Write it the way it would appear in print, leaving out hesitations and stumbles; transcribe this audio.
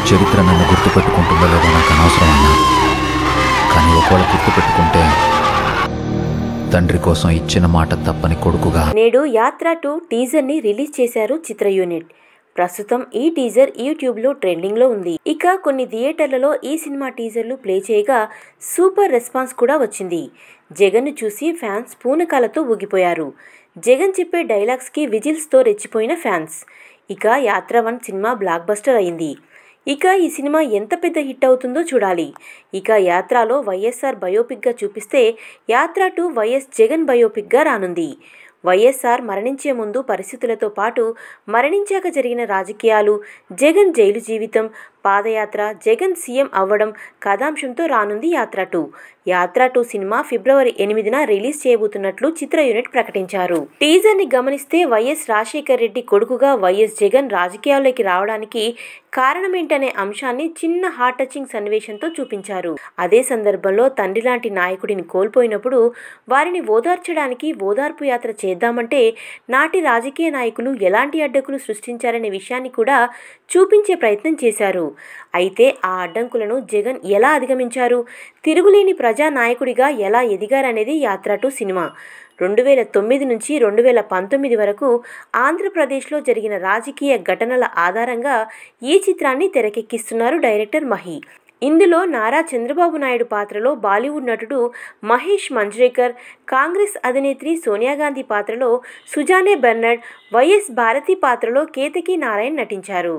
చరిత్ర నన్ను గుర్తుపెట్టుకుంటుందో లేదో నాకు అనవసరం అన్నా, కానీ ఒకవేళ గుర్తుపెట్టుకుంటే తండ్రి కోసం ఇచ్చిన మాట తప్పని కొడుకుగా. నేడు యాత్ర 2 టీజర్ ని రిలీజ్ చేశారు చిత్ర యూనిట్. ప్రస్తుతం ఈ టీజర్ యూట్యూబ్లో ట్రెండింగ్లో ఉంది. ఇక కొన్ని థియేటర్లలో ఈ సినిమా టీజర్లు ప్లే చేయగా సూపర్ రెస్పాన్స్ కూడా వచ్చింది. జగన్ను చూసి ఫ్యాన్స్ పూనకాలతో ఊగిపోయారు. జగన్ చెప్పే డైలాగ్స్కి విజిల్స్తో రెచ్చిపోయిన ఫ్యాన్స్. ఇక యాత్ర 1 సినిమా బ్లాక్ బస్టర్ అయింది. ఇక ఈ సినిమా ఎంత పెద్ద హిట్ అవుతుందో చూడాలి. ఇక యాత్రలో వైఎస్ఆర్ బయోపిక్గా చూపిస్తే యాత్ర 2 వైఎస్ జగన్ బయోపిక్గా రానుంది. వైఎస్ఆర్ మరణించే ముందు పరిస్థితులతో పాటు మరణించాక జరిగిన రాజకీయాలు, జగన్ జైలు జీవితం, పాదయాత్ర, జగన్ సీఎం అవ్వడం కథాంశంతో రానుంది యాత్ర 2. యాత్ర 2 సినిమా ఫిబ్రవరి 8న రిలీజ్ చేయబోతున్నట్లు చిత్ర యూనిట్ ప్రకటించారు. టీజర్ని గమనిస్తే వైఎస్ రాజశేఖర్ రెడ్డి కొడుకుగా వైఎస్ జగన్ రాజకీయాల్లోకి రావడానికి కారణమేంటనే అంశాన్ని చిన్న హార్ట్ టచింగ్ సన్నివేశంతో చూపించారు. అదే సందర్భంలో తండ్రి లాంటి నాయకుడిని కోల్పోయినప్పుడు వారిని ఓదార్చడానికి ఓదార్పు యాత్ర చేద్దామంటే నాటి రాజకీయ నాయకులు ఎలాంటి అడ్డంకులు సృష్టించారనే విషయాన్ని కూడా చూపించే ప్రయత్నం చేశారు. అయితే ఆ అడ్డంకులను జగన్ ఎలా అధిగమించారు, తిరుగులేని ప్రజానాయకుడిగా ఎలా ఎదిగారనేది యాత్ర 2 సినిమా. 2009 నుంచి 2019 వరకు ఆంధ్రప్రదేశ్లో జరిగిన రాజకీయ ఘటనల ఆధారంగా ఈ చిత్రాన్ని తెరకెక్కిస్తున్నారు డైరెక్టర్ మహి. ఇందులో నారా చంద్రబాబు నాయుడు పాత్రలో బాలీవుడ్ నటుడు మహేష్ మంజ్రేకర్, కాంగ్రెస్ అధినేత్రి సోనియా గాంధీ పాత్రలో సుజానే బెర్నర్డ్, వైఎస్ భారతి పాత్రలో కేతకి నారాయణ్ నటించారు.